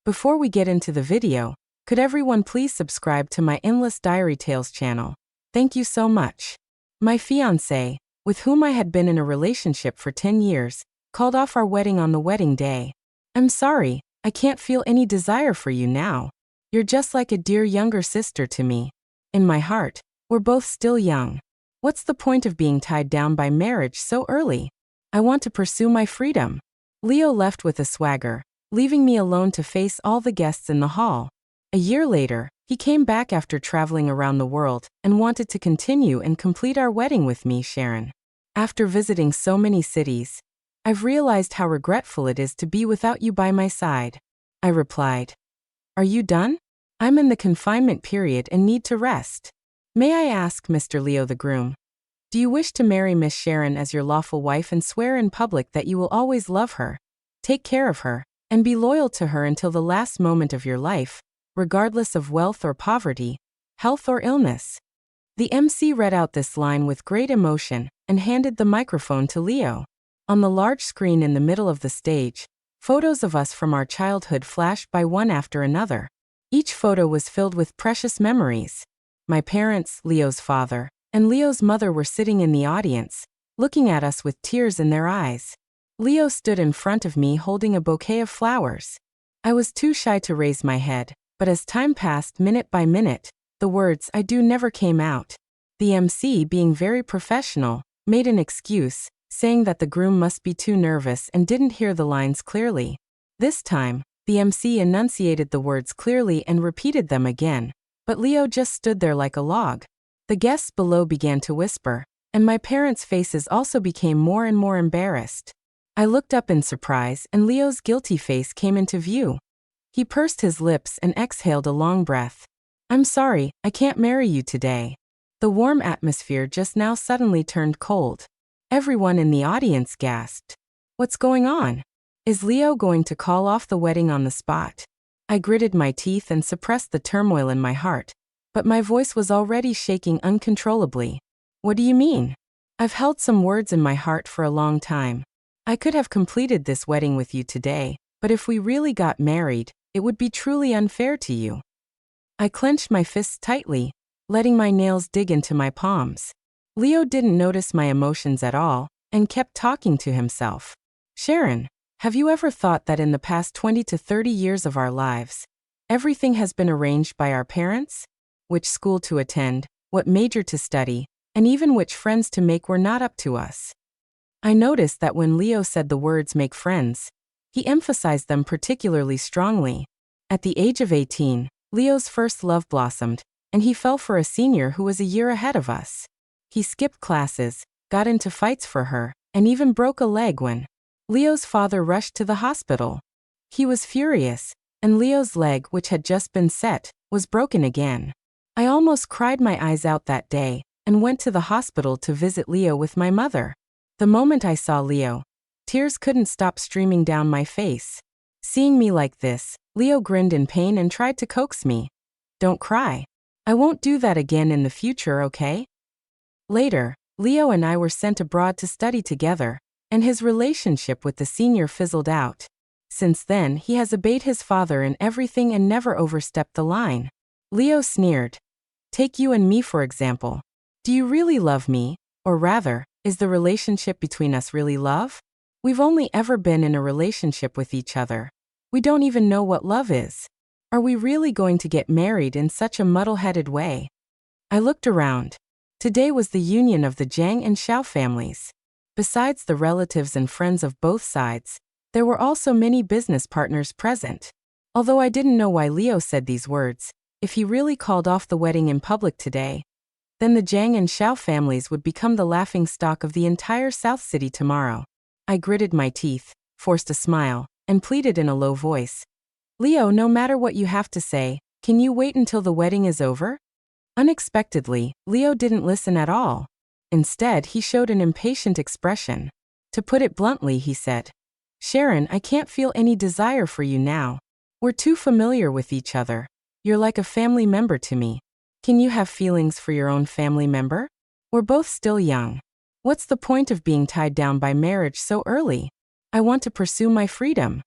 Before we get into the video, could everyone please subscribe to my Endless Diary Tales channel? Thank you so much. My fiancé, with whom I had been in a relationship for 10 years, called off our wedding on the wedding day. I'm sorry, I can't feel any desire for you now. You're just like a dear younger sister to me. In my heart, we're both still young. What's the point of being tied down by marriage so early? I want to pursue my freedom. Leo left with a swagger, leaving me alone to face all the guests in the hall. A year later, he came back after traveling around the world and wanted to continue and complete our wedding with me, Sharon. After visiting so many cities, I've realized how regretful it is to be without you by my side. I replied. Are you done? I'm in the confinement period and need to rest. May I ask, Mr. Leo the groom, do you wish to marry Miss Sharon as your lawful wife and swear in public that you will always love her, take care of her, and be loyal to her until the last moment of your life, regardless of wealth or poverty, health or illness? The MC read out this line with great emotion and handed the microphone to Leo. On the large screen in the middle of the stage, photos of us from our childhood flashed by one after another. Each photo was filled with precious memories. My parents, Leo's father, and Leo's mother were sitting in the audience, looking at us with tears in their eyes. Leo stood in front of me holding a bouquet of flowers. I was too shy to raise my head, but as time passed minute by minute, the words "I do" never came out. The MC, being very professional, made an excuse, saying that the groom must be too nervous and didn't hear the lines clearly. This time, the MC enunciated the words clearly and repeated them again, but Leo just stood there like a log. The guests below began to whisper, and my parents' faces also became more and more embarrassed. I looked up in surprise and Leo's guilty face came into view. He pursed his lips and exhaled a long breath. I'm sorry, I can't marry you today. The warm atmosphere just now suddenly turned cold. Everyone in the audience gasped. What's going on? Is Leo going to call off the wedding on the spot? I gritted my teeth and suppressed the turmoil in my heart, but my voice was already shaking uncontrollably. What do you mean? I've held some words in my heart for a long time. I could have completed this wedding with you today, but if we really got married, it would be truly unfair to you. I clenched my fists tightly, letting my nails dig into my palms. Leo didn't notice my emotions at all and kept talking to himself. Sharon, have you ever thought that in the past 20 to 30 years of our lives, everything has been arranged by our parents? Which school to attend, what major to study, and even which friends to make were not up to us. I noticed that when Leo said the words "make friends," he emphasized them particularly strongly. At the age of 18, Leo's first love blossomed, and he fell for a senior who was a year ahead of us. He skipped classes, got into fights for her, and even broke a leg when Leo's father rushed to the hospital. He was furious, and Leo's leg, which had just been set, was broken again. I almost cried my eyes out that day and went to the hospital to visit Leo with my mother. The moment I saw Leo, tears couldn't stop streaming down my face. Seeing me like this, Leo grinned in pain and tried to coax me. Don't cry. I won't do that again in the future, okay? Later, Leo and I were sent abroad to study together, and his relationship with the senior fizzled out. Since then, he has obeyed his father in everything and never overstepped the line. Leo sneered. Take you and me for example. Do you really love me? Or rather, is the relationship between us really love? We've only ever been in a relationship with each other. We don't even know what love is. Are we really going to get married in such a muddle-headed way? I looked around. Today was the union of the Jiang and Xiao families. Besides the relatives and friends of both sides, there were also many business partners present. Although I didn't know why Leo said these words, if he really called off the wedding in public today, then the Jiang and Xiao families would become the laughingstock of the entire South City tomorrow. I gritted my teeth, forced a smile, and pleaded in a low voice. Leo, no matter what you have to say, can you wait until the wedding is over? Unexpectedly, Leo didn't listen at all. Instead, he showed an impatient expression. To put it bluntly, he said, Sharon, I can't feel any desire for you now. We're too familiar with each other. You're like a family member to me. Can you have feelings for your own family member? We're both still young. What's the point of being tied down by marriage so early? I want to pursue my freedom.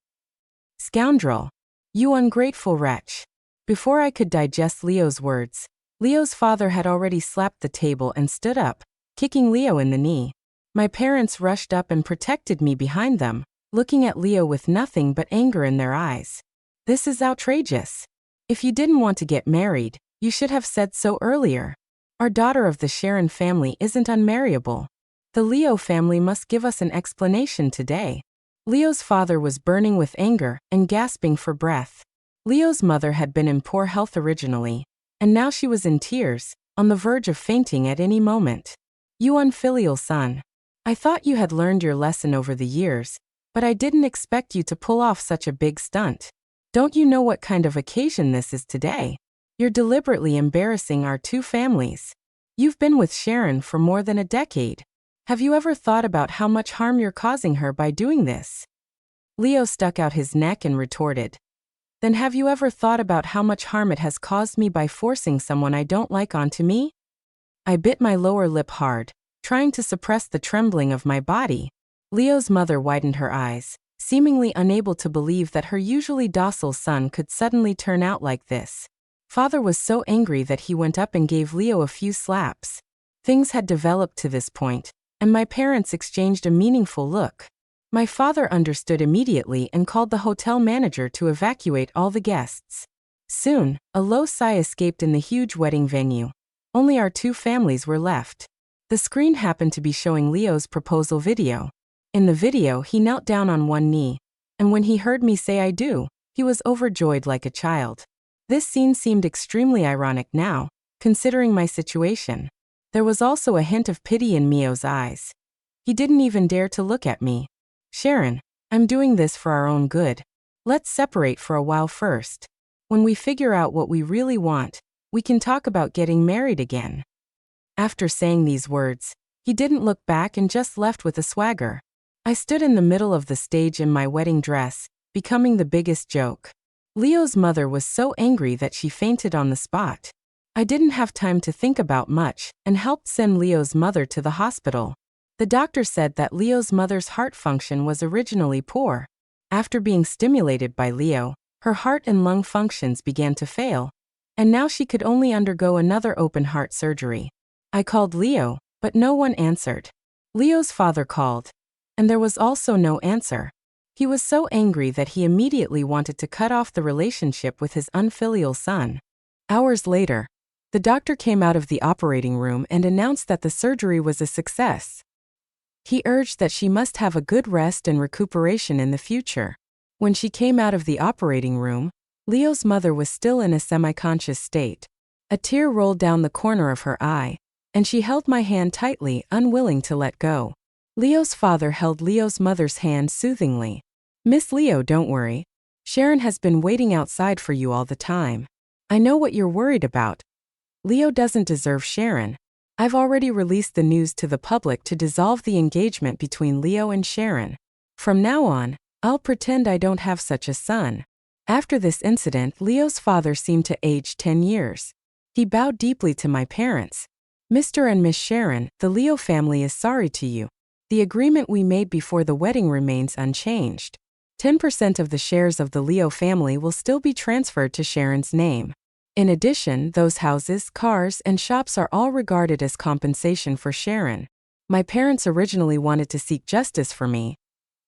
Scoundrel. You ungrateful wretch. Before I could digest Leo's words, Leo's father had already slapped the table and stood up, kicking Leo in the knee. My parents rushed up and protected me behind them, looking at Leo with nothing but anger in their eyes. This is outrageous. If you didn't want to get married, you should have said so earlier. Our daughter of the Sharon family isn't unmarriable. The Leo family must give us an explanation today. Leo's father was burning with anger and gasping for breath. Leo's mother had been in poor health originally, and now she was in tears, on the verge of fainting at any moment. You unfilial son. I thought you had learned your lesson over the years, but I didn't expect you to pull off such a big stunt. Don't you know what kind of occasion this is today? You're deliberately embarrassing our two families. You've been with Sharon for more than a decade. Have you ever thought about how much harm you're causing her by doing this? Leo stuck out his neck and retorted. Then have you ever thought about how much harm it has caused me by forcing someone I don't like onto me? I bit my lower lip hard, trying to suppress the trembling of my body. Leo's mother widened her eyes, seemingly unable to believe that her usually docile son could suddenly turn out like this. Father was so angry that he went up and gave Leo a few slaps. Things had developed to this point, and my parents exchanged a meaningful look. My father understood immediately and called the hotel manager to evacuate all the guests. Soon, a low sigh escaped in the huge wedding venue. Only our two families were left. The screen happened to be showing Leo's proposal video. In the video, he knelt down on one knee, and when he heard me say I do, he was overjoyed like a child. This scene seemed extremely ironic now, considering my situation. There was also a hint of pity in Leo's eyes. He didn't even dare to look at me. Sharon, I'm doing this for our own good. Let's separate for a while first. When we figure out what we really want, we can talk about getting married again. After saying these words, he didn't look back and just left with a swagger. I stood in the middle of the stage in my wedding dress, becoming the biggest joke. Leo's mother was so angry that she fainted on the spot. I didn't have time to think about much and helped send Leo's mother to the hospital. The doctor said that Leo's mother's heart function was originally poor. After being stimulated by Leo, her heart and lung functions began to fail, and now she could only undergo another open heart surgery. I called Leo, but no one answered. Leo's father called, and there was also no answer. He was so angry that he immediately wanted to cut off the relationship with his unfilial son. Hours later, the doctor came out of the operating room and announced that the surgery was a success. He urged that she must have a good rest and recuperation in the future. When she came out of the operating room, Leo's mother was still in a semi-conscious state. A tear rolled down the corner of her eye, and she held my hand tightly, unwilling to let go. Leo's father held Leo's mother's hand soothingly. Miss Leo, don't worry. Sharon has been waiting outside for you all the time. I know what you're worried about. Leo doesn't deserve Sharon. I've already released the news to the public to dissolve the engagement between Leo and Sharon. From now on, I'll pretend I don't have such a son. After this incident, Leo's father seemed to age 10 years. He bowed deeply to my parents. Mr. and Miss Sharon, the Leo family is sorry to you. The agreement we made before the wedding remains unchanged. 10% of the shares of the Leo family will still be transferred to Sharon's name. In addition, those houses, cars, and shops are all regarded as compensation for Sharon. My parents originally wanted to seek justice for me,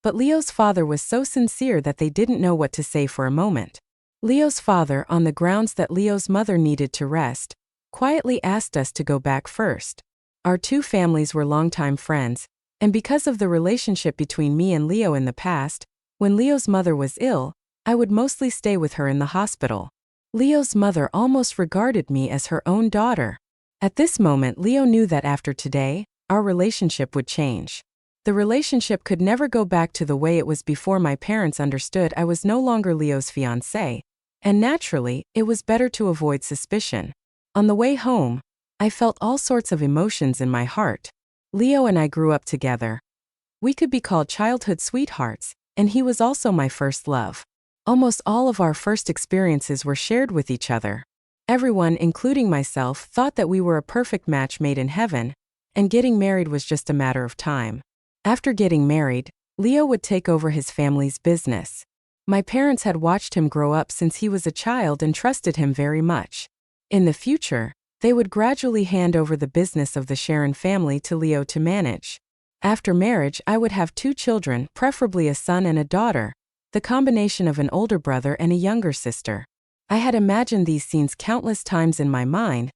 but Leo's father was so sincere that they didn't know what to say for a moment. Leo's father, on the grounds that Leo's mother needed to rest, quietly asked us to go back first. Our two families were longtime friends, and because of the relationship between me and Leo in the past, when Leo's mother was ill, I would mostly stay with her in the hospital. Leo's mother almost regarded me as her own daughter. At this moment, Leo knew that after today, our relationship would change. The relationship could never go back to the way it was before my parents understood I was no longer Leo's fiancée, and naturally, it was better to avoid suspicion. On the way home, I felt all sorts of emotions in my heart. Leo and I grew up together. We could be called childhood sweethearts, and he was also my first love. Almost all of our first experiences were shared with each other. Everyone, including myself, thought that we were a perfect match made in heaven, and getting married was just a matter of time. After getting married, Leo would take over his family's business. My parents had watched him grow up since he was a child and trusted him very much. In the future, they would gradually hand over the business of the Sharon family to Leo to manage. After marriage, I would have 2 children, preferably a son and a daughter, the combination of an older brother and a younger sister. I had imagined these scenes countless times in my mind,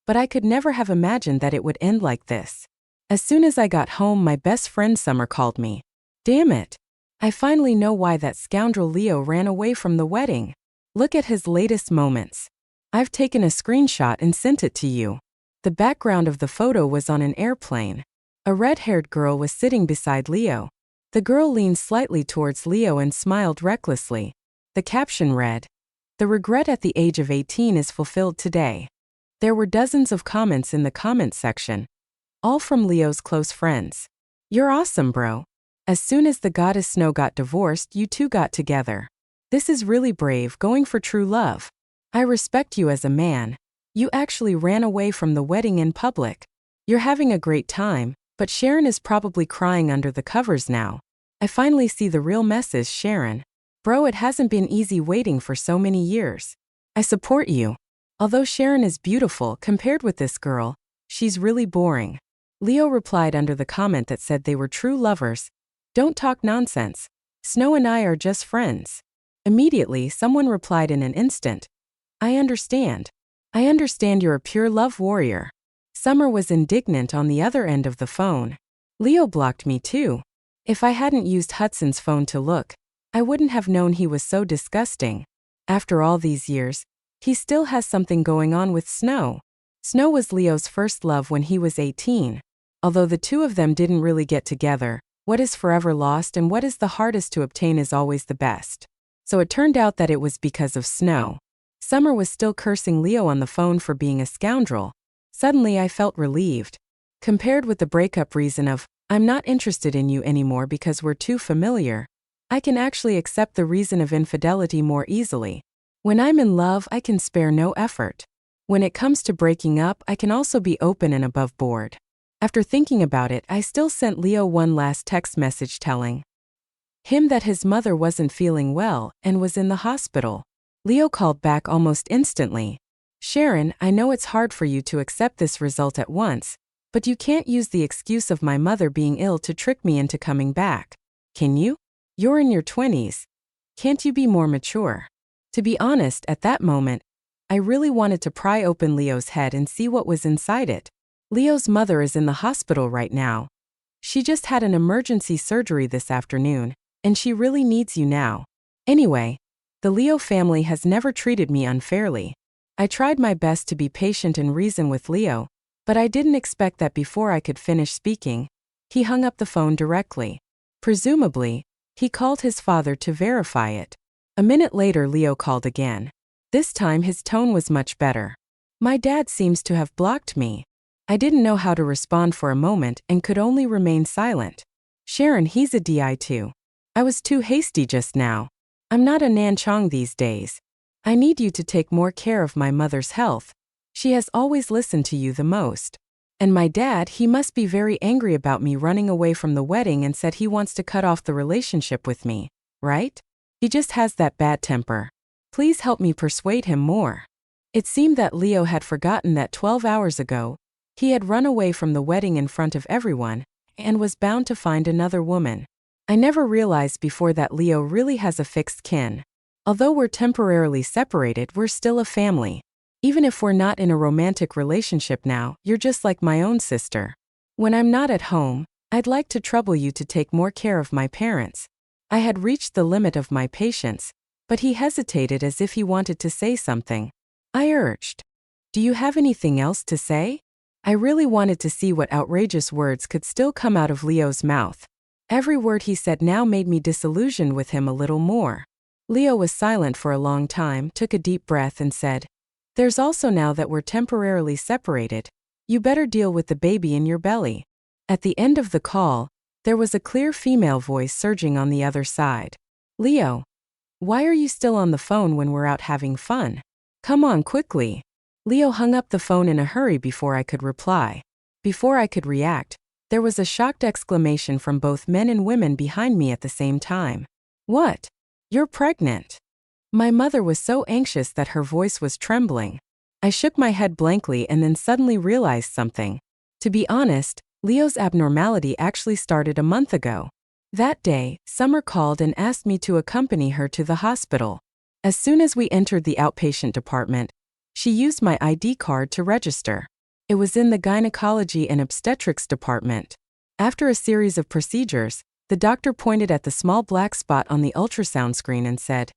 but I could never have imagined that it would end like this. As soon as I got home, my best friend Summer called me. Damn it! I finally know why that scoundrel Leo ran away from the wedding. Look at his latest moments. I've taken a screenshot and sent it to you. The background of the photo was on an airplane. A red-haired girl was sitting beside Leo. The girl leaned slightly towards Leo and smiled recklessly. The caption read, "The regret at the age of 18 is fulfilled today." There were dozens of comments in the comments section, all from Leo's close friends. "You're awesome, bro. As soon as the goddess Snow got divorced, you two got together. This is really brave, going for true love. I respect you as a man. You actually ran away from the wedding in public. You're having a great time, but Sharon is probably crying under the covers now. I finally see the real message, Sharon. Bro, it hasn't been easy waiting for so many years. I support you. Although Sharon is beautiful compared with this girl, she's really boring." Leo replied under the comment that said they were true lovers. "Don't talk nonsense. Snow and I are just friends." Immediately, someone replied in an instant, "I understand. I understand you're a pure love warrior." Summer was indignant on the other end of the phone. "Leo blocked me too. If I hadn't used Hudson's phone to look, I wouldn't have known he was so disgusting. After all these years, he still has something going on with Snow." Snow was Leo's first love when he was 18. Although the two of them didn't really get together, what is forever lost and what is the hardest to obtain is always the best. So it turned out that it was because of Snow. Summer was still cursing Leo on the phone for being a scoundrel. Suddenly I felt relieved. Compared with the breakup reason of, "I'm not interested in you anymore because we're too familiar," I can actually accept the reason of infidelity more easily. When I'm in love, I can spare no effort. When it comes to breaking up, I can also be open and above board. After thinking about it, I still sent Leo one last text message telling him that his mother wasn't feeling well and was in the hospital. Leo called back almost instantly. "Sharon, I know it's hard for you to accept this result at once, but you can't use the excuse of my mother being ill to trick me into coming back. Can you? You're in your 20s. Can't you be more mature?" To be honest, at that moment, I really wanted to pry open Leo's head and see what was inside it. Leo's mother is in the hospital right now. She just had an emergency surgery this afternoon, and she really needs you now. Anyway, the Leo family has never treated me unfairly. I tried my best to be patient and reason with Leo, but I didn't expect that before I could finish speaking, he hung up the phone directly. Presumably, he called his father to verify it. A minute later, Leo called again. This time his tone was much better. "My dad seems to have blocked me." I didn't know how to respond for a moment and could only remain silent. "Sharon, he's a DI too. I was too hasty just now. I'm not a Nan Chong these days. I need you to take more care of my mother's health. She has always listened to you the most. And my dad, he must be very angry about me running away from the wedding and said he wants to cut off the relationship with me, right? He just has that bad temper. Please help me persuade him more." It seemed that Leo had forgotten that 12 hours ago, he had run away from the wedding in front of everyone, and was bound to find another woman. I never realized before that Leo really has a fixed kin. Although we're temporarily separated, we're still a family. Even if we're not in a romantic relationship now, you're just like my own sister. When I'm not at home, I'd like to trouble you to take more care of my parents. I had reached the limit of my patience, but he hesitated as if he wanted to say something. I urged, "Do you have anything else to say?" I really wanted to see what outrageous words could still come out of Leo's mouth. Every word he said now made me disillusioned with him a little more. Leo was silent for a long time, took a deep breath and said, "There's also now that we're temporarily separated, you better deal with the baby in your belly." At the end of the call, there was a clear female voice surging on the other side. "Leo, why are you still on the phone when we're out having fun? Come on quickly." Leo hung up the phone in a hurry before I could reply. Before I could react, there was a shocked exclamation from both men and women behind me at the same time. "What? You're pregnant. My mother was so anxious that her voice was trembling. I shook my head blankly and then suddenly realized something. To be honest, Leo's abnormality actually started a month ago. That day, Summer called and asked me to accompany her to the hospital. As soon as we entered the outpatient department, she used my ID card to register. It was in the gynecology and obstetrics department. After a series of procedures, the doctor pointed at the small black spot on the ultrasound screen and said,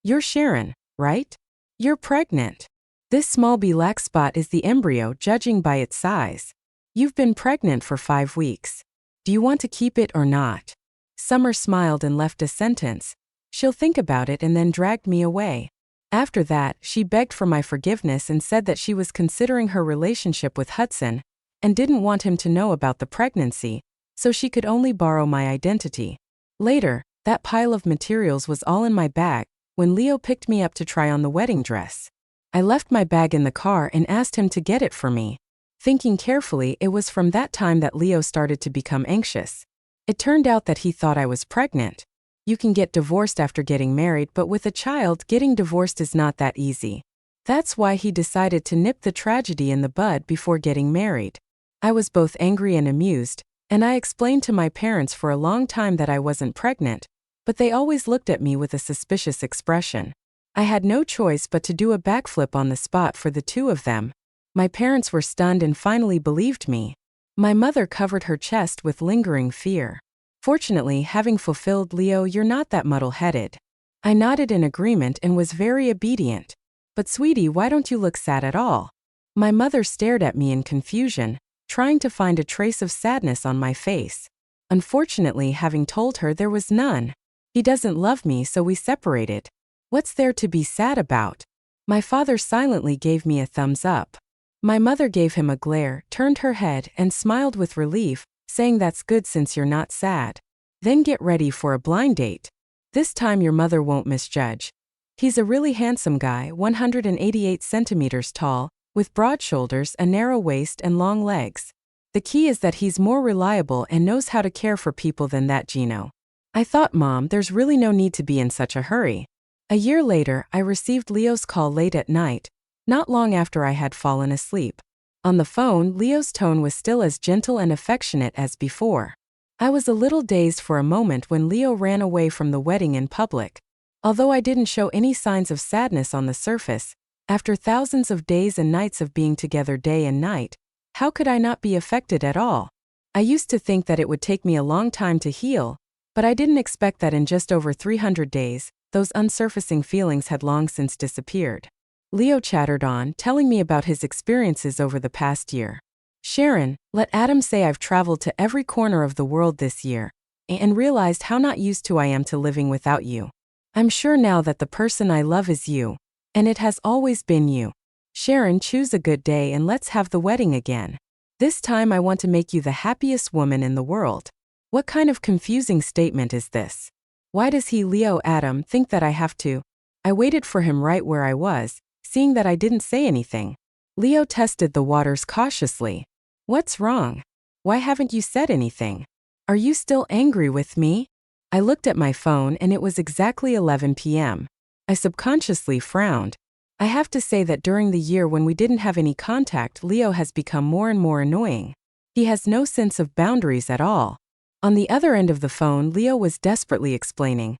"You're Sharon, right? You're pregnant. This small black spot is the embryo, judging by its size. You've been pregnant for 5 weeks. Do you want to keep it or not?" Summer smiled and left a sentence. "She'll think about it," and then dragged me away. After that, she begged for my forgiveness and said that she was considering her relationship with Hudson and didn't want him to know about the pregnancy, so she could only borrow my identity. Later, that pile of materials was all in my bag when Leo picked me up to try on the wedding dress. I left my bag in the car and asked him to get it for me. Thinking carefully, it was from that time that Leo started to become anxious. It turned out that he thought I was pregnant. You can get divorced after getting married, but with a child, getting divorced is not that easy. That's why he decided to nip the tragedy in the bud before getting married. I was both angry and amused, and I explained to my parents for a long time that I wasn't pregnant, but they always looked at me with a suspicious expression. I had no choice but to do a backflip on the spot for the two of them. My parents were stunned and finally believed me. My mother covered her chest with lingering fear. Fortunately, having fulfilled "Leo, you're not that muddle-headed," I nodded in agreement and was very obedient. "But sweetie, why don't you look sad at all?" My mother stared at me in confusion, trying to find a trace of sadness on my face. Unfortunately, having told her there was none. "He doesn't love me, so we separated. What's there to be sad about?" My father silently gave me a thumbs up. My mother gave him a glare, turned her head, and smiled with relief, saying, "That's good since you're not sad. Then get ready for a blind date. This time your mother won't misjudge. He's a really handsome guy, 188 centimeters tall, with broad shoulders, a narrow waist, and long legs. The key is that he's more reliable and knows how to care for people than that Gino." I thought, "Mom, there's really no need to be in such a hurry." A year later, I received Leo's call late at night, not long after I had fallen asleep. On the phone, Leo's tone was still as gentle and affectionate as before. I was a little dazed for a moment when Leo ran away from the wedding in public. Although I didn't show any signs of sadness on the surface, after thousands of days and nights of being together day and night, how could I not be affected at all? I used to think that it would take me a long time to heal, but I didn't expect that in just over 300 days, those unsurfacing feelings had long since disappeared. Leo chattered on, telling me about his experiences over the past year. "Sharon, let Adam say I've traveled to every corner of the world this year and realized how not used to I am to living without you. I'm sure now that the person I love is you, and it has always been you. Sharon, choose a good day and let's have the wedding again. This time I want to make you the happiest woman in the world." What kind of confusing statement is this? Why does he, Leo Adam, think that I have to? I waited for him right where I was, seeing that I didn't say anything. Leo tested the waters cautiously. "What's wrong? Why haven't you said anything? Are you still angry with me?" I looked at my phone and it was exactly 11 p.m. I subconsciously frowned. I have to say that during the year when we didn't have any contact, Leo has become more and more annoying. He has no sense of boundaries at all. On the other end of the phone, Leo was desperately explaining,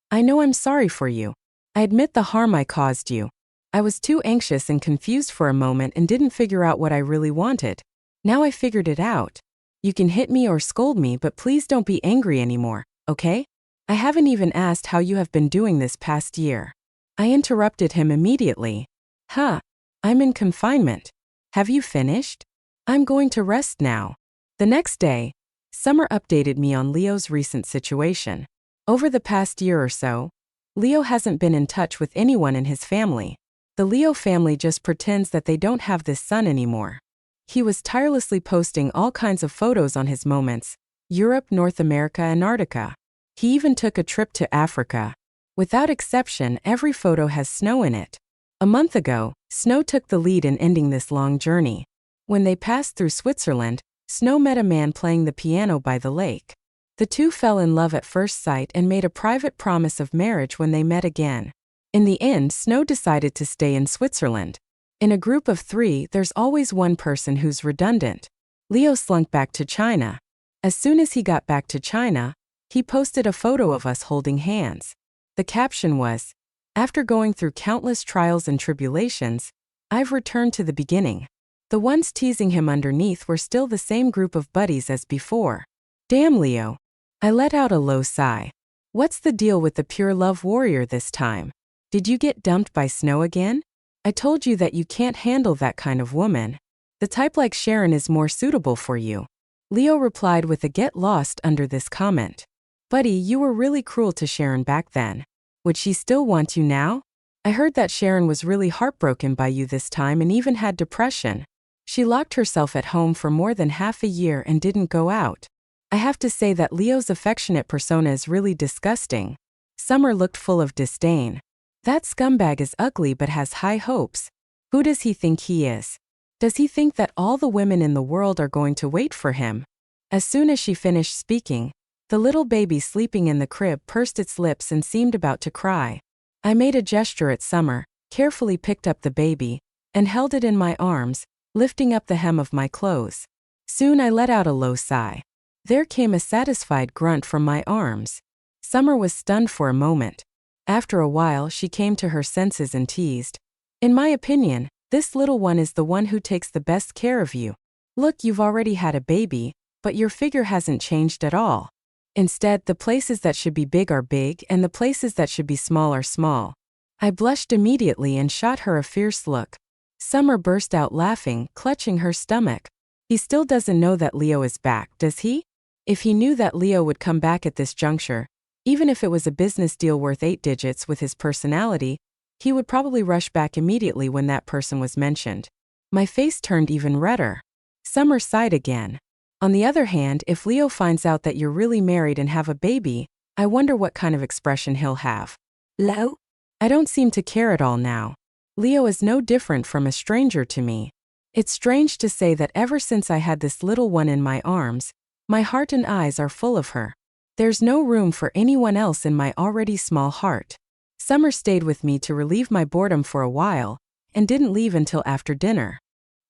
"I know I'm sorry for you. I admit the harm I caused you. I was too anxious and confused for a moment and didn't figure out what I really wanted. Now I figured it out. You can hit me or scold me, but please don't be angry anymore, okay? I haven't even asked how you have been doing this past year." I interrupted him immediately. I'm in confinement. Have you finished? I'm going to rest now." The next day, Summer updated me on Leo's recent situation. Over the past year or so, Leo hasn't been in touch with anyone in his family. The Leo family just pretends that they don't have this son anymore. He was tirelessly posting all kinds of photos on his moments: Europe, North America, Antarctica. He even took a trip to Africa. Without exception, every photo has snow in it. A month ago, Snow took the lead in ending this long journey. When they passed through Switzerland, Snow met a man playing the piano by the lake. The two fell in love at first sight and made a private promise of marriage when they met again. In the end, Snow decided to stay in Switzerland. In a group of 3, there's always one person who's redundant. Leo slunk back to China. As soon as he got back to China, he posted a photo of us holding hands. The caption was, "After going through countless trials and tribulations, I've returned to the beginning." The ones teasing him underneath were still the same group of buddies as before. Damn, Leo. I let out a low sigh. What's the deal with the pure love warrior this time? Did you get dumped by Snow again? I told you that you can't handle that kind of woman. The type like Sharon is more suitable for you. Leo replied with a get lost under this comment. Buddy, you were really cruel to Sharon back then. Would she still want you now? I heard that Sharon was really heartbroken by you this time and even had depression. She locked herself at home for more than half a year and didn't go out. I have to say that Leo's affectionate persona is really disgusting. Summer looked full of disdain. That scumbag is ugly but has high hopes. Who does he think he is? Does he think that all the women in the world are going to wait for him? As soon as she finished speaking, the little baby sleeping in the crib pursed its lips and seemed about to cry. I made a gesture at Summer, carefully picked up the baby, and held it in my arms, lifting up the hem of my clothes. Soon I let out a low sigh. There came a satisfied grunt from my arms. Summer was stunned for a moment. After a while, she came to her senses and teased. In my opinion, this little one is the one who takes the best care of you. Look, you've already had a baby, but your figure hasn't changed at all. Instead, the places that should be big are big and the places that should be small are small. I blushed immediately and shot her a fierce look. Summer burst out laughing, clutching her stomach. He still doesn't know that Leo is back, does he? If he knew that Leo would come back at this juncture, even if it was a business deal worth 8 digits with his personality, he would probably rush back immediately when that person was mentioned. My face turned even redder. Summer sighed again. On the other hand, if Leo finds out that you're really married and have a baby, I wonder what kind of expression he'll have. Leo? I don't seem to care at all now. Leo is no different from a stranger to me. It's strange to say that ever since I had this little one in my arms, my heart and eyes are full of her. There's no room for anyone else in my already small heart. Summer stayed with me to relieve my boredom for a while, and didn't leave until after dinner.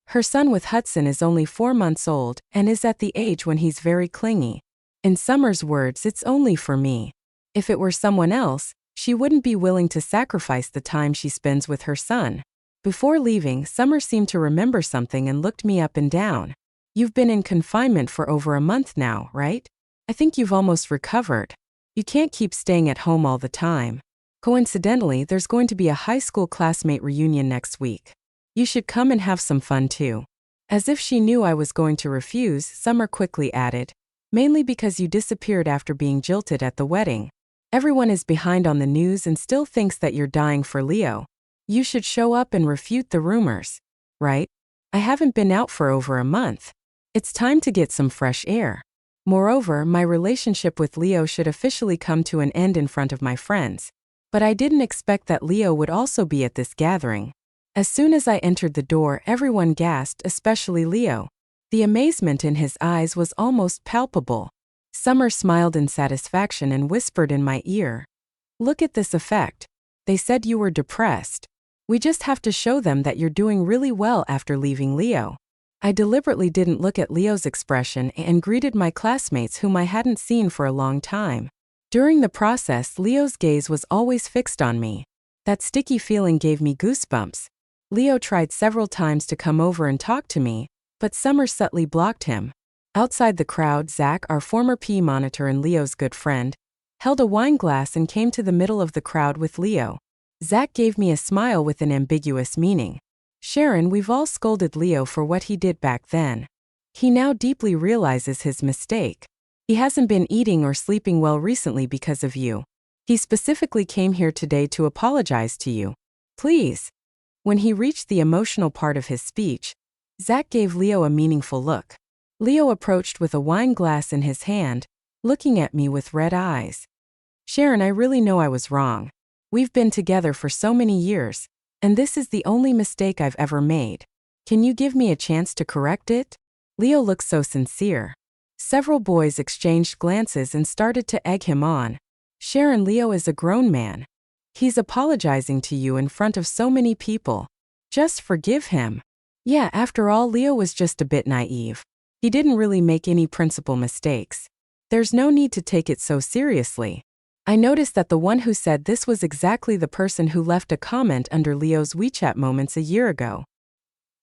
Her son with Hudson is only 4 months old and is at the age when he's very clingy. In Summer's words, it's only for me. If it were someone else, she wouldn't be willing to sacrifice the time she spends with her son. Before leaving, Summer seemed to remember something and looked me up and down. You've been in confinement for over a month now, right? I think you've almost recovered. You can't keep staying at home all the time. Coincidentally, there's going to be a high school classmate reunion next week. You should come and have some fun too. As if she knew I was going to refuse, Summer quickly added, mainly because you disappeared after being jilted at the wedding. Everyone is behind on the news and still thinks that you're dying for Leo. You should show up and refute the rumors. Right? I haven't been out for over a month. It's time to get some fresh air. Moreover, my relationship with Leo should officially come to an end in front of my friends. But I didn't expect that Leo would also be at this gathering. As soon as I entered the door, everyone gasped, especially Leo. The amazement in his eyes was almost palpable. Summer smiled in satisfaction and whispered in my ear, "Look at this effect. They said you were depressed. We just have to show them that you're doing really well after leaving Leo." I deliberately didn't look at Leo's expression and greeted my classmates whom I hadn't seen for a long time. During the process, Leo's gaze was always fixed on me. That sticky feeling gave me goosebumps. Leo tried several times to come over and talk to me, but Summer subtly blocked him. Outside the crowd, Zach, our former PE monitor and Leo's good friend, held a wine glass and came to the middle of the crowd with Leo. Zach gave me a smile with an ambiguous meaning. "Sharon, we've all scolded Leo for what he did back then. He now deeply realizes his mistake. He hasn't been eating or sleeping well recently because of you. He specifically came here today to apologize to you. Please." When he reached the emotional part of his speech, Zach gave Leo a meaningful look. Leo approached with a wine glass in his hand, looking at me with red eyes. "Sharon, I really know I was wrong. We've been together for so many years, and this is the only mistake I've ever made. Can you give me a chance to correct it?" Leo looked so sincere. Several boys exchanged glances and started to egg him on. Sharon, Leo is a grown man. He's apologizing to you in front of so many people. Just forgive him. Yeah, after all, Leo was just a bit naive. He didn't really make any principal mistakes. There's no need to take it so seriously. I noticed that the one who said this was exactly the person who left a comment under Leo's WeChat moments a year ago.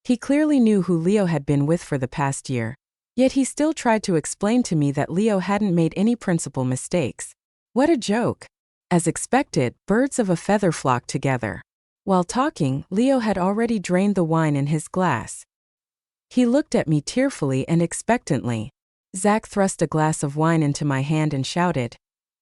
He clearly knew who Leo had been with for the past year, yet he still tried to explain to me that Leo hadn't made any principal mistakes. What a joke. As expected, birds of a feather flocked together. While talking, Leo had already drained the wine in his glass. He looked at me tearfully and expectantly. Zach thrust a glass of wine into my hand and shouted,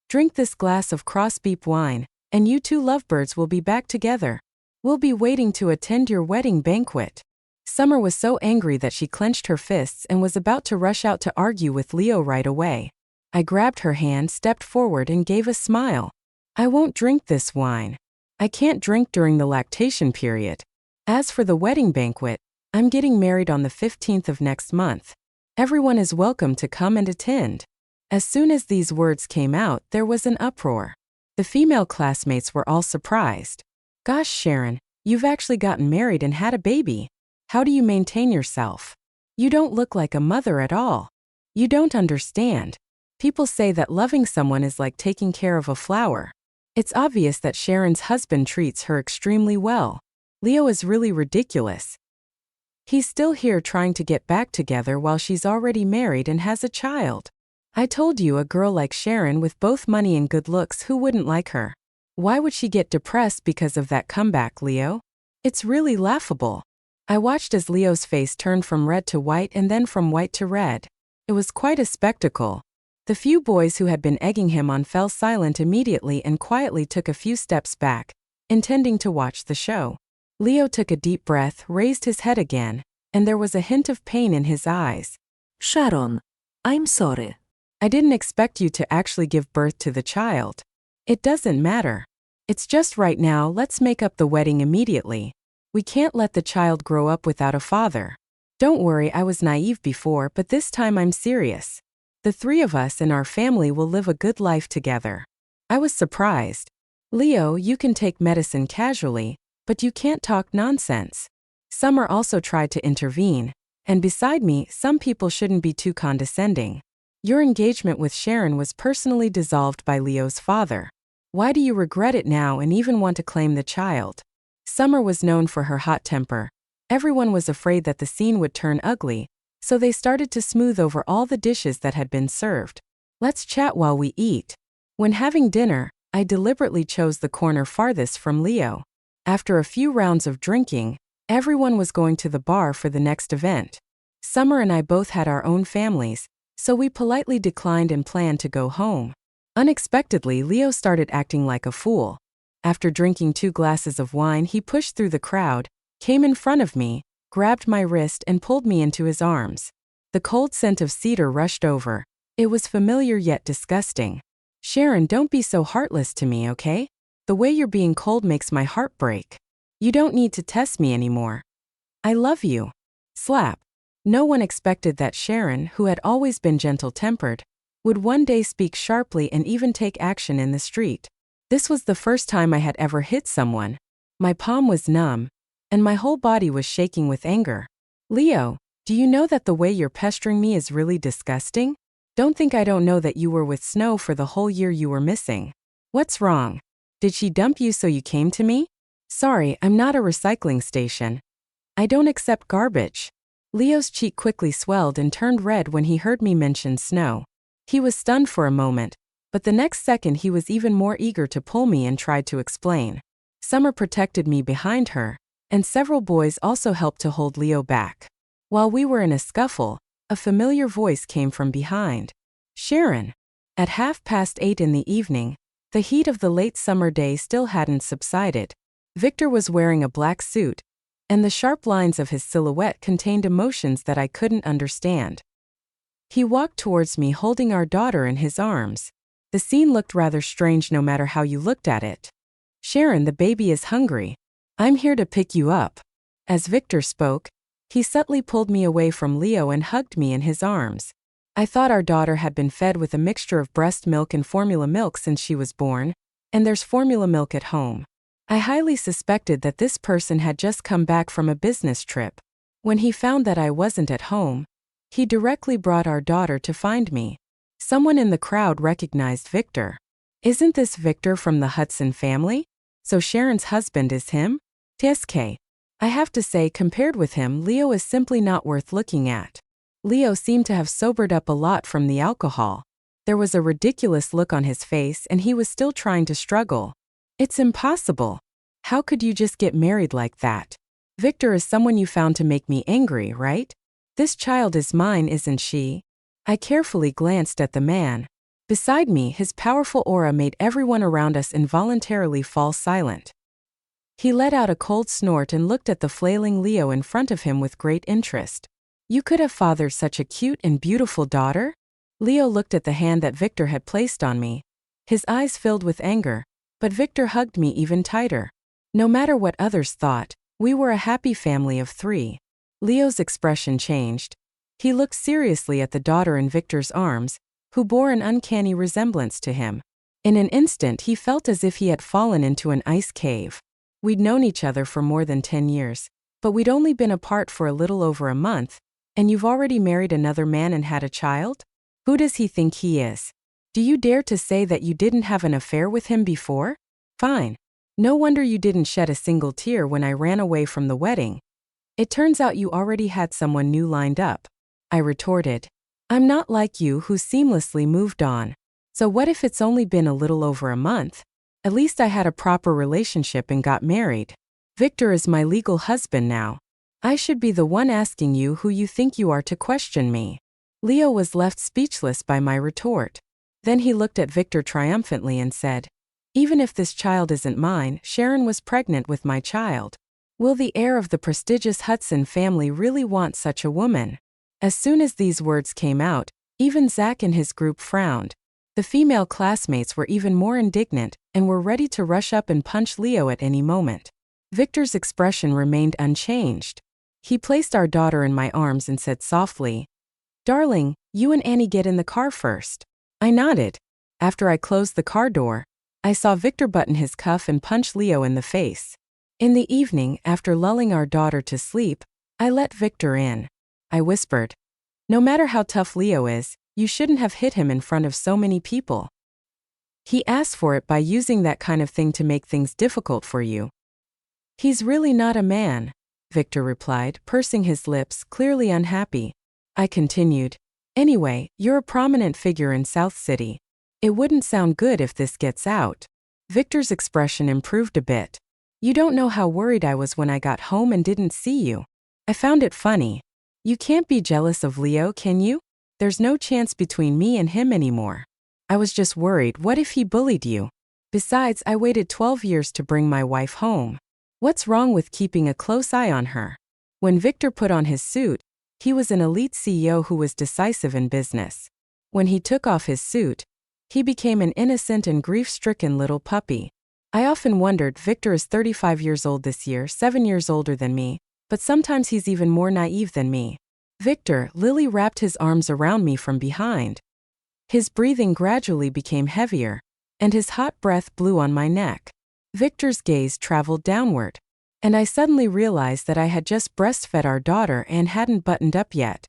"Drink this glass of crossbeep wine, and you two lovebirds will be back together. We'll be waiting to attend your wedding banquet." Summer was so angry that she clenched her fists and was about to rush out to argue with Leo right away. I grabbed her hand, stepped forward, and gave a smile. "I won't drink this wine. I can't drink during the lactation period. As for the wedding banquet, I'm getting married on the 15th of next month. Everyone is welcome to come and attend." As soon as these words came out, there was an uproar. The female classmates were all surprised. "Gosh, Sharon, you've actually gotten married and had a baby. How do you maintain yourself? You don't look like a mother at all. You don't understand. People say that loving someone is like taking care of a flower." It's obvious that Sharon's husband treats her extremely well. Leo is really ridiculous. He's still here trying to get back together while she's already married and has a child. I told you, a girl like Sharon with both money and good looks, who wouldn't like her? Why would she get depressed because of that comeback, Leo? It's really laughable. I watched as Leo's face turned from red to white and then from white to red. It was quite a spectacle. The few boys who had been egging him on fell silent immediately and quietly took a few steps back, intending to watch the show. Leo took a deep breath, raised his head again, and there was a hint of pain in his eyes. "Sharon, I'm sorry. I didn't expect you to actually give birth to the child. It doesn't matter. It's just right now, let's make up the wedding immediately. We can't let the child grow up without a father. Don't worry, I was naive before, but this time I'm serious. The three of us and our family will live a good life together." I was surprised. "Leo, you can take medicine casually, but you can't talk nonsense." Summer also tried to intervene, and beside me, some people shouldn't be too condescending. Your engagement with Sharon was personally dissolved by Leo's father. Why do you regret it now and even want to claim the child? Summer was known for her hot temper. Everyone was afraid that the scene would turn ugly, so they started to smooth over all the dishes that had been served. "Let's chat while we eat." When having dinner, I deliberately chose the corner farthest from Leo. After a few rounds of drinking, everyone was going to the bar for the next event. Summer and I both had our own families, so we politely declined and planned to go home. Unexpectedly, Leo started acting like a fool. After drinking 2 glasses of wine, he pushed through the crowd, came in front of me, grabbed my wrist and pulled me into his arms. The cold scent of cedar rushed over. It was familiar yet disgusting. "Sharon, don't be so heartless to me, okay? The way you're being cold makes my heart break. You don't need to test me anymore. I love you." Slap. No one expected that Sharon, who had always been gentle-tempered, would one day speak sharply and even take action in the street. This was the first time I had ever hit someone. My palm was numb, and my whole body was shaking with anger. "Leo, do you know that the way you're pestering me is really disgusting? Don't think I don't know that you were with Snow for the whole year you were missing. What's wrong? Did she dump you so you came to me? Sorry, I'm not a recycling station. I don't accept garbage." Leo's cheek quickly swelled and turned red when he heard me mention Snow. He was stunned for a moment, but the next second he was even more eager to pull me and tried to explain. Summer protected me behind her, and several boys also helped to hold Leo back. While we were in a scuffle, a familiar voice came from behind. "Sharon." At 8:30 in the evening, the heat of the late summer day still hadn't subsided. Victor was wearing a black suit, and the sharp lines of his silhouette contained emotions that I couldn't understand. He walked towards me holding our daughter in his arms. The scene looked rather strange no matter how you looked at it. "Sharon, the baby is hungry. I'm here to pick you up." As Victor spoke, he subtly pulled me away from Leo and hugged me in his arms. I thought our daughter had been fed with a mixture of breast milk and formula milk since she was born, and there's formula milk at home. I highly suspected that this person had just come back from a business trip. When he found that I wasn't at home, he directly brought our daughter to find me. Someone in the crowd recognized Victor. Isn't this Victor from the Hudson family? So Sharon's husband is him? TSK. I have to say, compared with him, Leo is simply not worth looking at. Leo seemed to have sobered up a lot from the alcohol. There was a ridiculous look on his face and he was still trying to struggle. It's impossible. How could you just get married like that? Victor is someone you found to make me angry, right? This child is mine, isn't she? I carefully glanced at the man. Beside me, his powerful aura made everyone around us involuntarily fall silent. He let out a cold snort and looked at the flailing Leo in front of him with great interest. You could have fathered such a cute and beautiful daughter? Leo looked at the hand that Victor had placed on me. His eyes filled with anger, but Victor hugged me even tighter. No matter what others thought, we were a happy family of 3. Leo's expression changed. He looked seriously at the daughter in Victor's arms, who bore an uncanny resemblance to him. In an instant he felt as if he had fallen into an ice cave. We'd known each other for more than 10 years, but we'd only been apart for a little over a month, and you've already married another man and had a child? Who does he think he is? Do you dare to say that you didn't have an affair with him before? Fine. No wonder you didn't shed a single tear when I ran away from the wedding. It turns out you already had someone new lined up. I retorted. I'm not like you who seamlessly moved on. So what if it's only been a little over a month? At least I had a proper relationship and got married. Victor is my legal husband now. I should be the one asking you who you think you are to question me. Leo was left speechless by my retort. Then he looked at Victor triumphantly and said, even if this child isn't mine, Sharon was pregnant with my child. Will the heir of the prestigious Hudson family really want such a woman? As soon as these words came out, even Zach and his group frowned. The female classmates were even more indignant and were ready to rush up and punch Leo at any moment. Victor's expression remained unchanged. He placed our daughter in my arms and said softly, "Darling, you and Annie get in the car first." I nodded. After I closed the car door, I saw Victor button his cuff and punch Leo in the face. In the evening, after lulling our daughter to sleep, I let Victor in. I whispered, "No matter how tough Leo is, you shouldn't have hit him in front of so many people. He asked for it by using that kind of thing to make things difficult for you." "He's really not a man," Victor replied, pursing his lips, clearly unhappy. I continued, "Anyway, you're a prominent figure in South City. It wouldn't sound good if this gets out." Victor's expression improved a bit. "You don't know how worried I was when I got home and didn't see you." I found it funny. "You can't be jealous of Leo, can you? There's no chance between me and him anymore. I was just worried, what if he bullied you? Besides, I waited 12 years to bring my wife home. What's wrong with keeping a close eye on her?" When Victor put on his suit, he was an elite CEO who was decisive in business. When he took off his suit, he became an innocent and grief-stricken little puppy. I often wondered, Victor is 35 years old this year, 7 years older than me, but sometimes he's even more naive than me. "Victor," Lily wrapped his arms around me from behind. His breathing gradually became heavier, and his hot breath blew on my neck. Victor's gaze traveled downward, and I suddenly realized that I had just breastfed our daughter and hadn't buttoned up yet.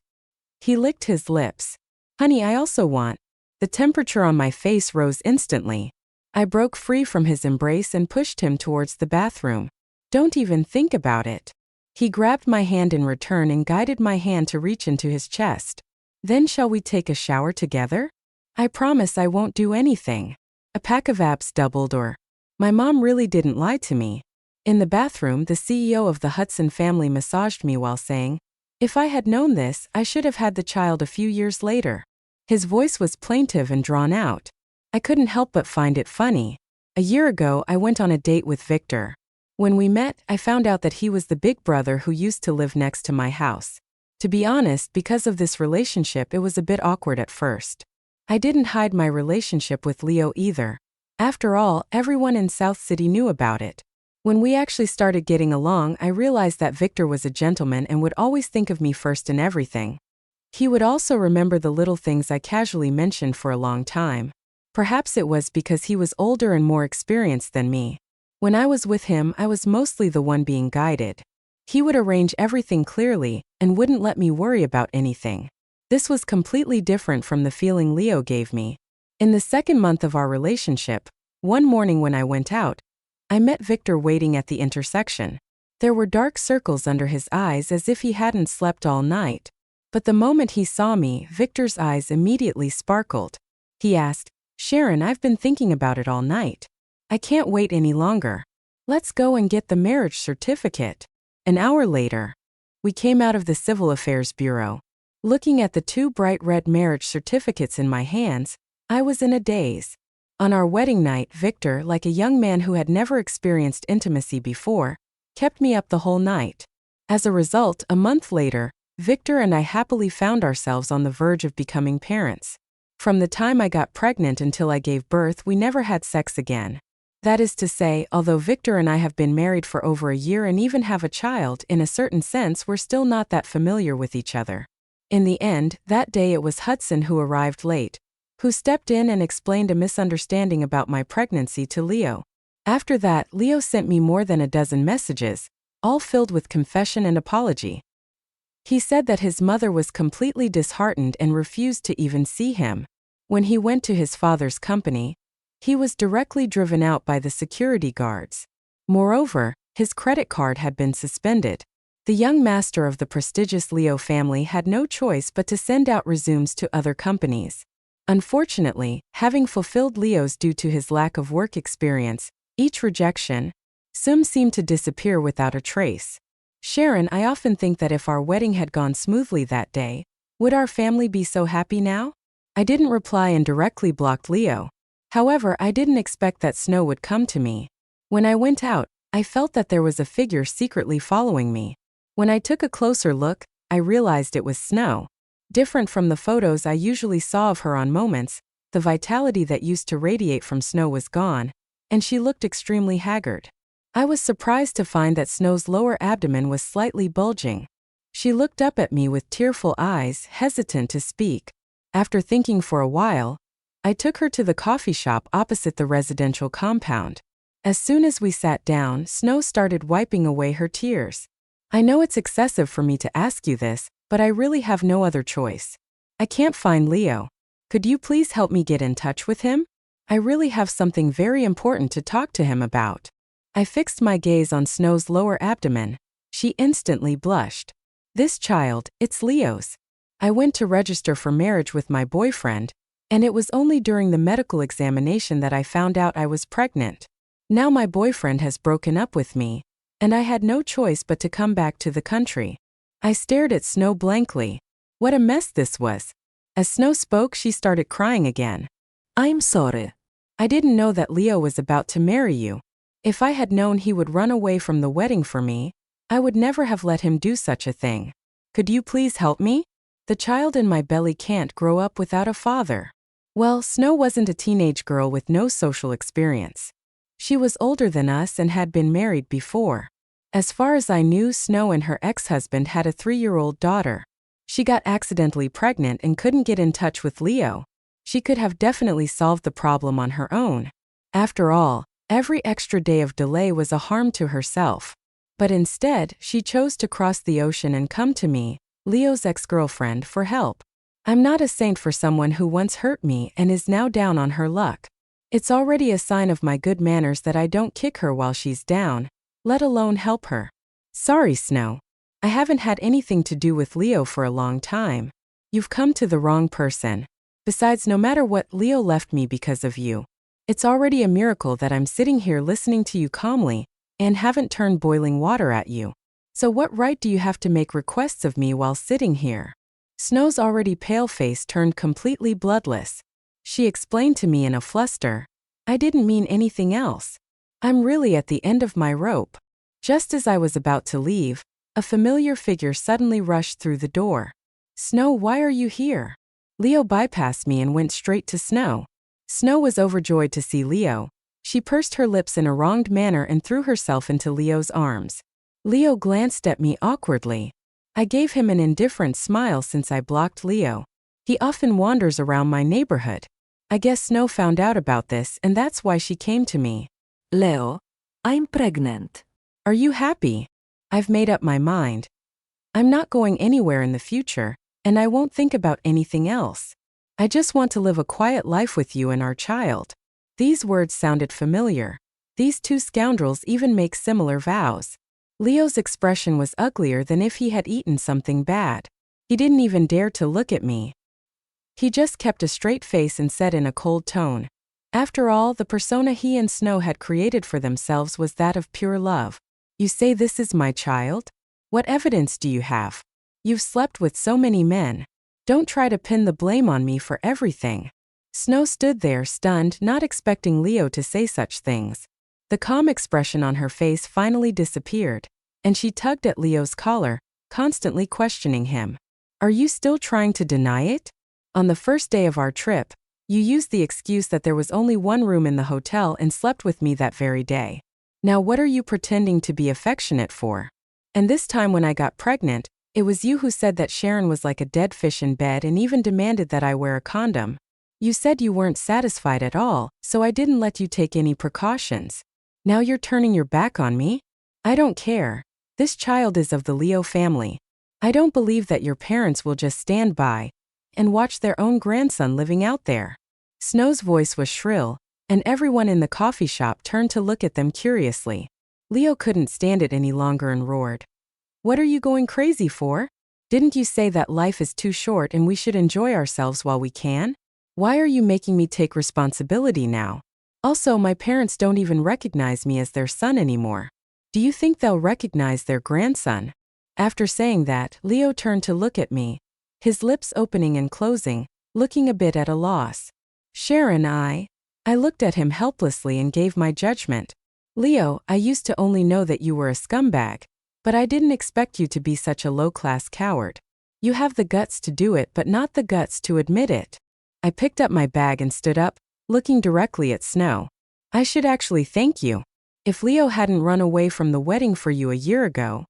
He licked his lips. "Honey, I also want." The temperature on my face rose instantly. I broke free from his embrace and pushed him towards the bathroom. "Don't even think about it." He grabbed my hand in return and guided my hand to reach into his chest. "Then shall we take a shower together? I promise I won't do anything." A pack of abs doubled or. My mom really didn't lie to me. In the bathroom, the CEO of the Hudson family massaged me while saying, "If I had known this, I should have had the child a few years later." His voice was plaintive and drawn out. I couldn't help but find it funny. A year ago, I went on a date with Victor. When we met, I found out that he was the big brother who used to live next to my house. To be honest, because of this relationship, it was a bit awkward at first. I didn't hide my relationship with Leo either. After all, everyone in South City knew about it. When we actually started getting along, I realized that Victor was a gentleman and would always think of me first in everything. He would also remember the little things I casually mentioned for a long time. Perhaps it was because he was older and more experienced than me. When I was with him, I was mostly the one being guided. He would arrange everything clearly and wouldn't let me worry about anything. This was completely different from the feeling Leo gave me. In the second month of our relationship, one morning when I went out, I met Victor waiting at the intersection. There were dark circles under his eyes as if he hadn't slept all night. But the moment he saw me, Victor's eyes immediately sparkled. He asked, "Sharon, I've been thinking about it all night. I can't wait any longer. Let's go and get the marriage certificate." An hour later, we came out of the Civil Affairs Bureau. Looking at the two bright red marriage certificates in my hands, I was in a daze. On our wedding night, Victor, like a young man who had never experienced intimacy before, kept me up the whole night. As a result, a month later, Victor and I happily found ourselves on the verge of becoming parents. From the time I got pregnant until I gave birth, we never had sex again. That is to say, although Victor and I have been married for over a year and even have a child, in a certain sense we're still not that familiar with each other. In the end, that day it was Hudson who arrived late, who stepped in and explained a misunderstanding about my pregnancy to Leo. After that, Leo sent me more than a dozen messages, all filled with confession and apology. He said that his mother was completely disheartened and refused to even see him. When he went to his father's company, he was directly driven out by the security guards. Moreover, his credit card had been suspended. The young master of the prestigious Leo family had no choice but to send out resumes to other companies. Unfortunately, having fulfilled Leo's due to his lack of work experience, each rejection soon seemed to disappear without a trace. Sharon, I often think that if our wedding had gone smoothly that day, would our family be so happy now? I didn't reply and directly blocked Leo. However, I didn't expect that Snow would come to me. When I went out, I felt that there was a figure secretly following me. When I took a closer look, I realized it was Snow. Different from the photos I usually saw of her on Moments, the vitality that used to radiate from Snow was gone, and she looked extremely haggard. I was surprised to find that Snow's lower abdomen was slightly bulging. She looked up at me with tearful eyes, hesitant to speak. After thinking for a while, I took her to the coffee shop opposite the residential compound. As soon as we sat down, Snow started wiping away her tears. "I know it's excessive for me to ask you this, but I really have no other choice. I can't find Leo. Could you please help me get in touch with him? I really have something very important to talk to him about." I fixed my gaze on Snow's lower abdomen. She instantly blushed. "This child, it's Leo's. I went to register for marriage with my boyfriend, and it was only during the medical examination that I found out I was pregnant. Now my boyfriend has broken up with me, and I had no choice but to come back to the country." I stared at Snow blankly. What a mess this was. As Snow spoke, she started crying again. I'm sorry. "I didn't know that Leo was about to marry you. If I had known he would run away from the wedding for me, I would never have let him do such a thing. Could you please help me? The child in my belly can't grow up without a father." Well, Snow wasn't a teenage girl with no social experience. She was older than us and had been married before. As far as I knew, Snow and her ex-husband had a 3-year-old daughter. She got accidentally pregnant and couldn't get in touch with Leo. She could have definitely solved the problem on her own. After all, every extra day of delay was a harm to herself. But instead, she chose to cross the ocean and come to me, Leo's ex-girlfriend, for help. I'm not a saint for someone who once hurt me and is now down on her luck. It's already a sign of my good manners that I don't kick her while she's down, let alone help her. Sorry, Snow. I haven't had anything to do with Leo for a long time. You've come to the wrong person. Besides, no matter what, Leo left me because of you. It's already a miracle that I'm sitting here listening to you calmly and haven't turned boiling water at you. So what right do you have to make requests of me while sitting here? Snow's already pale face turned completely bloodless. She explained to me in a fluster, I didn't mean anything else. I'm really at the end of my rope. Just as I was about to leave, a familiar figure suddenly rushed through the door. Snow, why are you here? Leo bypassed me and went straight to Snow. Snow was overjoyed to see Leo. She pursed her lips in a wronged manner and threw herself into Leo's arms. Leo glanced at me awkwardly. I gave him an indifferent smile since I blocked Leo. He often wanders around my neighborhood. I guess Snow found out about this and that's why she came to me. Leo, I'm pregnant. Are you happy? I've made up my mind. I'm not going anywhere in the future, and I won't think about anything else. I just want to live a quiet life with you and our child. These words sounded familiar. These two scoundrels even make similar vows. Leo's expression was uglier than if he had eaten something bad. He didn't even dare to look at me. He just kept a straight face and said in a cold tone. After all, the persona he and Snow had created for themselves was that of pure love. You say this is my child? What evidence do you have? You've slept with so many men. Don't try to pin the blame on me for everything. Snow stood there stunned, not expecting Leo to say such things. The calm expression on her face finally disappeared, and she tugged at Leo's collar, constantly questioning him. Are you still trying to deny it? On the first day of our trip, you used the excuse that there was only one room in the hotel and slept with me that very day. Now what are you pretending to be affectionate for? And this time when I got pregnant, it was you who said that Sharon was like a dead fish in bed and even demanded that I wear a condom. You said you weren't satisfied at all, so I didn't let you take any precautions. Now you're turning your back on me? I don't care. This child is of the Leo family. I don't believe that your parents will just stand by and watch their own grandson living out there. Snow's voice was shrill, and everyone in the coffee shop turned to look at them curiously. Leo couldn't stand it any longer and roared. What are you going crazy for? Didn't you say that life is too short and we should enjoy ourselves while we can? Why are you making me take responsibility now? Also, my parents don't even recognize me as their son anymore. Do you think they'll recognize their grandson? After saying that, Leo turned to look at me, his lips opening and closing, looking a bit at a loss. Sharon, I looked at him helplessly and gave my judgment. Leo, I used to only know that you were a scumbag, but I didn't expect you to be such a low-class coward. You have the guts to do it but not the guts to admit it. I picked up my bag and stood up, looking directly at Snow. I should actually thank you. If Leo hadn't run away from the wedding for you a year ago,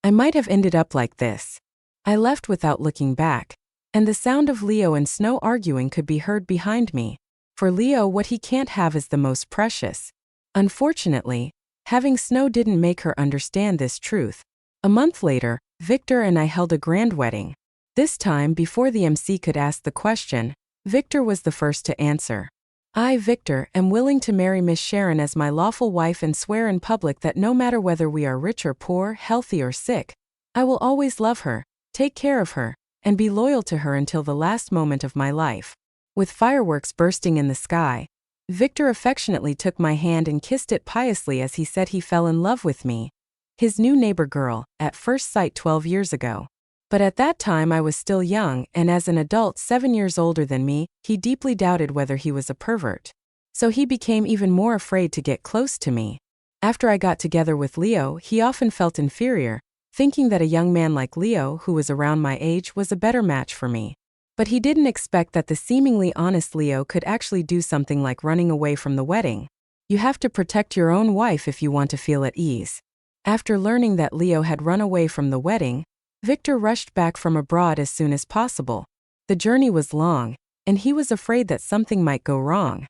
I might have ended up like this. I left without looking back, and the sound of Leo and Snow arguing could be heard behind me. For Leo, what he can't have is the most precious. Unfortunately, having Snow didn't make her understand this truth. A month later, Victor and I held a grand wedding. This time, before the MC could ask the question, Victor was the first to answer. I, Victor, am willing to marry Miss Sharon as my lawful wife and swear in public that no matter whether we are rich or poor, healthy or sick, I will always love her, take care of her, and be loyal to her until the last moment of my life. With fireworks bursting in the sky, Victor affectionately took my hand and kissed it piously as he said he fell in love with me, his new neighbor girl, at first sight 12 years ago. But at that time I was still young, and as an adult 7 years older than me, he deeply doubted whether he was a pervert. So he became even more afraid to get close to me. After I got together with Leo, he often felt inferior, thinking that a young man like Leo, who was around my age, was a better match for me. But he didn't expect that the seemingly honest Leo could actually do something like running away from the wedding. You have to protect your own wife if you want to feel at ease. After learning that Leo had run away from the wedding, Victor rushed back from abroad as soon as possible. The journey was long, and he was afraid that something might go wrong.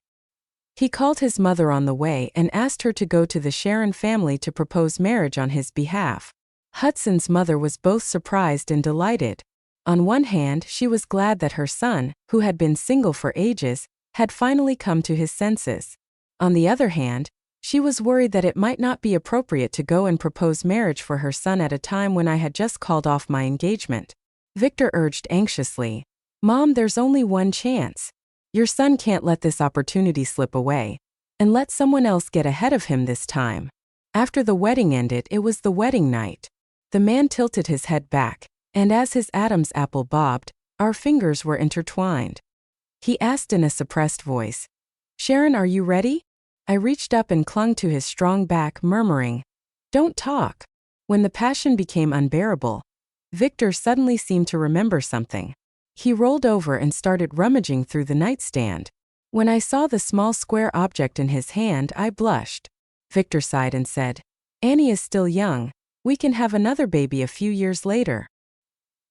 He called his mother on the way and asked her to go to the Sharon family to propose marriage on his behalf. Hudson's mother was both surprised and delighted. On one hand, she was glad that her son, who had been single for ages, had finally come to his senses. On the other hand, she was worried that it might not be appropriate to go and propose marriage for her son at a time when I had just called off my engagement. Victor urged anxiously, "Mom, there's only one chance. Your son can't let this opportunity slip away. And let someone else get ahead of him this time." After the wedding ended, it was the wedding night. The man tilted his head back, and as his Adam's apple bobbed, our fingers were intertwined. He asked in a suppressed voice, "Sharon, are you ready?" I reached up and clung to his strong back, murmuring, "Don't talk." When the passion became unbearable, Victor suddenly seemed to remember something. He rolled over and started rummaging through the nightstand. When I saw the small square object in his hand, I blushed. Victor sighed and said, "Annie is still young. We can have another baby a few years later."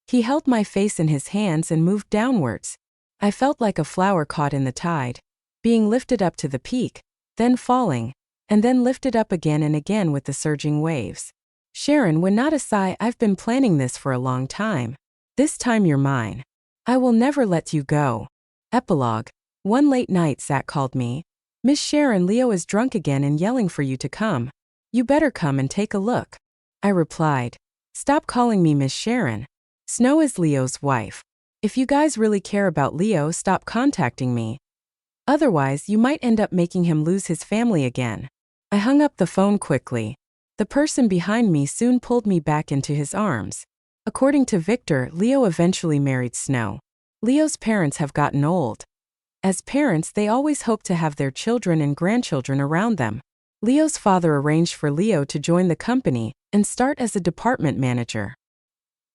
He held my face in his hands and moved downwards. I felt like a flower caught in the tide, being lifted up to the peak, then falling, and then lifted up again and again with the surging waves. Sharon, when not a sigh, I've been planning this for a long time. This time you're mine. I will never let you go. Epilogue. One late night, Zach called me. Miss Sharon, Leo is drunk again and yelling for you to come. You better come and take a look. I replied. Stop calling me Miss Sharon. Snow is Leo's wife. If you guys really care about Leo, stop contacting me. Otherwise, you might end up making him lose his family again. I hung up the phone quickly. The person behind me soon pulled me back into his arms. According to Victor, Leo eventually married Snow. Leo's parents have gotten old. As parents, they always hope to have their children and grandchildren around them. Leo's father arranged for Leo to join the company and start as a department manager.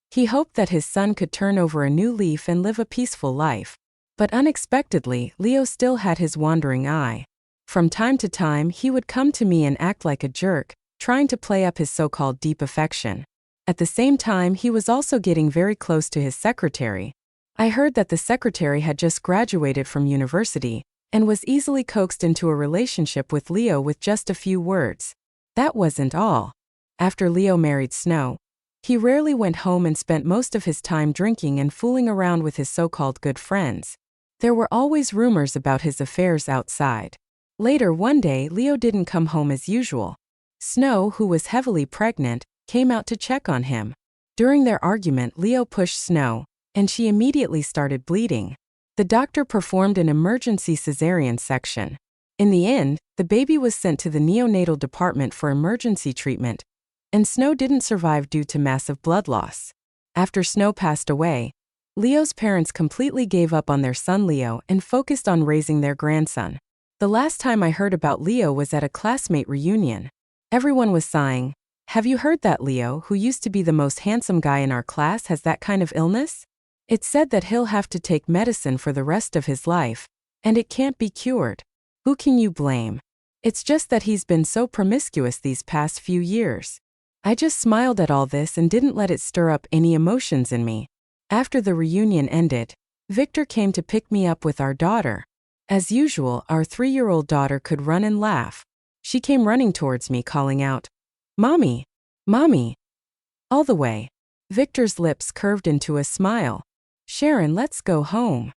He hoped that his son could turn over a new leaf and live a peaceful life. But unexpectedly, Leo still had his wandering eye. From time to time, he would come to me and act like a jerk, trying to play up his so-called deep affection. At the same time, he was also getting very close to his secretary. I heard that the secretary had just graduated from university and was easily coaxed into a relationship with Leo with just a few words. That wasn't all. After Leo married Snow, he rarely went home and spent most of his time drinking and fooling around with his so-called good friends. There were always rumors about his affairs outside. Later one day, Leo didn't come home as usual. Snow, who was heavily pregnant, came out to check on him. During their argument, Leo pushed Snow, and she immediately started bleeding. The doctor performed an emergency cesarean section. In the end, the baby was sent to the neonatal department for emergency treatment, and Snow didn't survive due to massive blood loss. After Snow passed away, Leo's parents completely gave up on their son Leo and focused on raising their grandson. The last time I heard about Leo was at a classmate reunion. Everyone was sighing. Have you heard that Leo, who used to be the most handsome guy in our class, has that kind of illness? It's said that he'll have to take medicine for the rest of his life, and it can't be cured. Who can you blame? It's just that he's been so promiscuous these past few years. I just smiled at all this and didn't let it stir up any emotions in me. After the reunion ended, Victor came to pick me up with our daughter. As usual, our 3-year-old daughter could run and laugh. She came running towards me calling out, "Mommy! Mommy!" All the way. Victor's lips curved into a smile. "Sharon, let's go home."